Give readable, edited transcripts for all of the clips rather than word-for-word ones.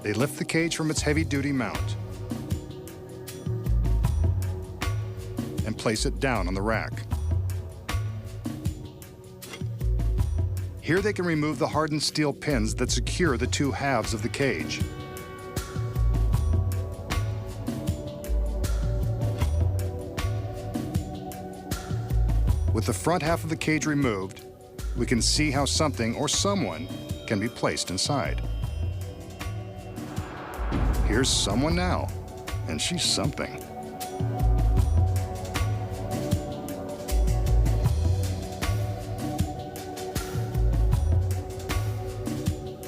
They lift the cage from its heavy-duty mount and place it down on the rack. Here they can remove the hardened steel pins that secure the two halves of the cage. With the front half of the cage removed, we can see how something or someone can be placed inside. Here's someone now, and she's something.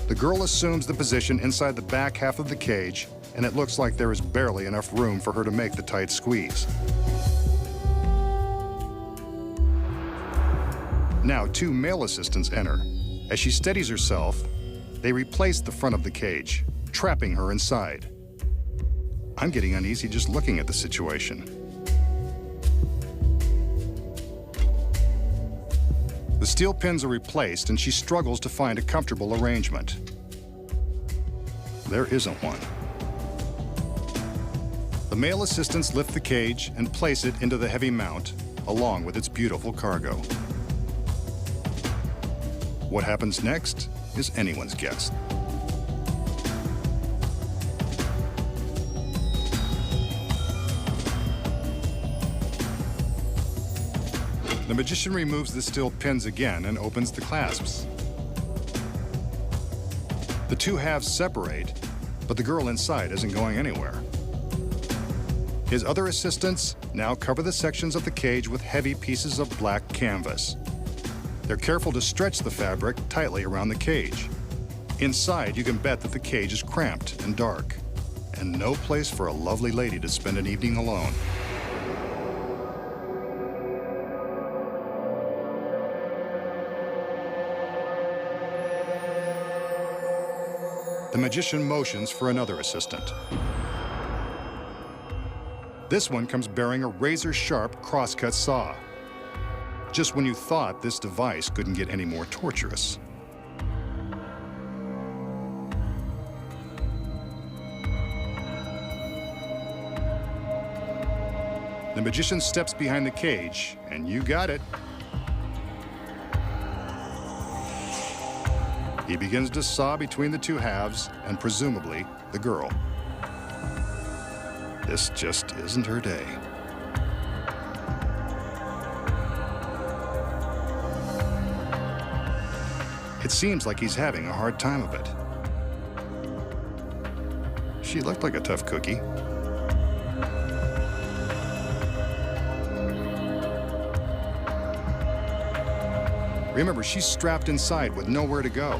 The girl assumes the position inside the back half of the cage, and it looks like there is barely enough room for her to make the tight squeeze. Now, two male assistants enter. As she steadies herself, they replace the front of the cage, trapping her inside. I'm getting uneasy just looking at the situation. The steel pins are replaced, and she struggles to find a comfortable arrangement. There isn't one. The male assistants lift the cage and place it into the heavy mount, along with its beautiful cargo. What happens next is anyone's guess. The magician removes the steel pins again and opens the clasps. The two halves separate, but the girl inside isn't going anywhere. His other assistants now cover the sections of the cage with heavy pieces of black canvas. They're careful to stretch the fabric tightly around the cage. Inside, you can bet that the cage is cramped and dark, and no place for a lovely lady to spend an evening alone. The magician motions for another assistant. This one comes bearing a razor-sharp crosscut saw. Just when you thought this device couldn't get any more torturous. The magician steps behind the cage, and you got it. He begins to saw between the two halves, and presumably the girl. This just isn't her day. It seems like he's having a hard time of it. She looked like a tough cookie. Remember, she's strapped inside with nowhere to go.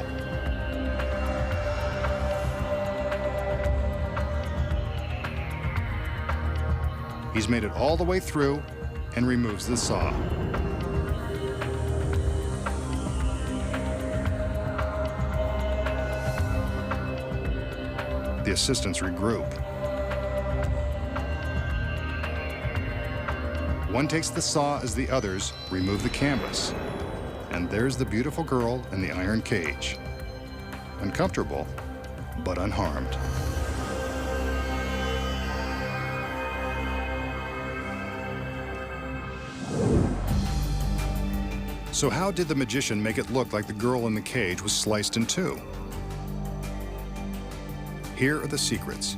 He's made it all the way through and removes the saw. The assistants regroup. One takes the saw as the others remove the canvas. And there's the beautiful girl in the iron cage. Uncomfortable, but unharmed. So how did the magician make it look like the girl in the cage was sliced in two? Here are the secrets.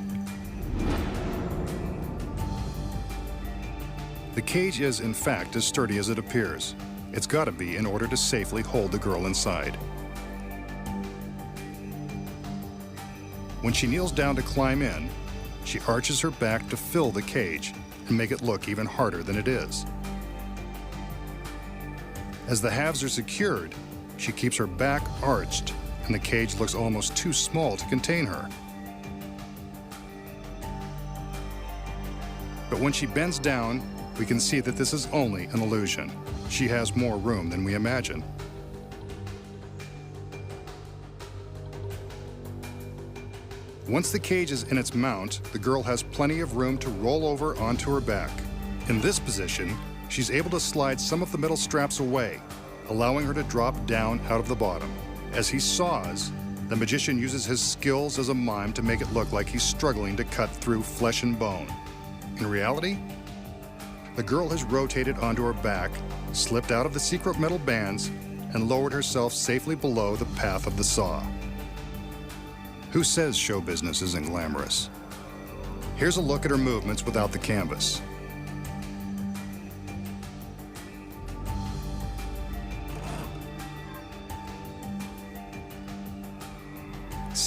The cage is, in fact, as sturdy as it appears. It's got to be in order to safely hold the girl inside. When she kneels down to climb in, she arches her back to fill the cage and make it look even harder than it is. As the halves are secured, she keeps her back arched, and the cage looks almost too small to contain her. But when she bends down, we can see that this is only an illusion. She has more room than we imagine. Once the cage is in its mount, the girl has plenty of room to roll over onto her back. In this position, she's able to slide some of the metal straps away, allowing her to drop down out of the bottom. As he saws, The magician uses his skills as a mime to make it look like he's struggling to cut through flesh and bone. In reality, the girl has rotated onto her back, slipped out of the secret metal bands, and lowered herself safely below the path of the saw. Who says show business isn't glamorous? Here's a look at her movements without the canvas.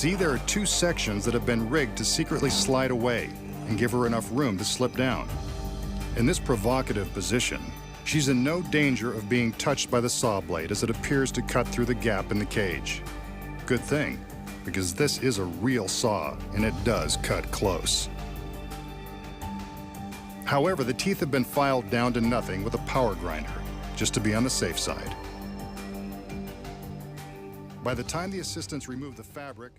See, there are two sections that have been rigged to secretly slide away and give her enough room to slip down. In this provocative position, she's in no danger of being touched by the saw blade as it appears to cut through the gap in the cage. Good thing, because this is a real saw and it does cut close. However, the teeth have been filed down to nothing with a power grinder, just to be on the safe side. By the time the assistants remove the fabric,